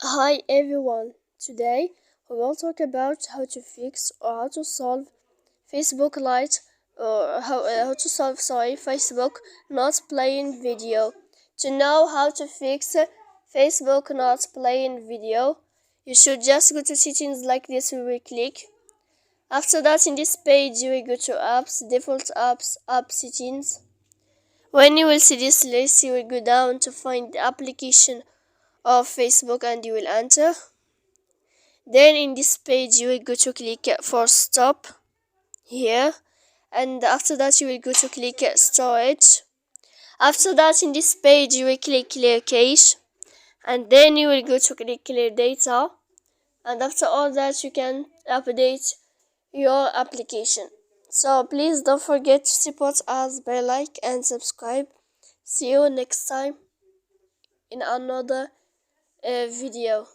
Hi everyone, today we will talk about how to fix or how to solve Facebook Lite or how to solve Facebook not playing video. To know how to fix Facebook not playing video, you should just go to settings like this. We will click. After that, in this page you will go to apps, default apps, app settings. When you will see this list, you will go down to find the application of Facebook and you will enter. Then in this page you will go to click for stop here, and after that you will go to click storage. After that, in this page you will click clear cache, and then you will go to click clear data, and after all that you can update your application. So please don't forget to support us by like and subscribe. See you next time in another video.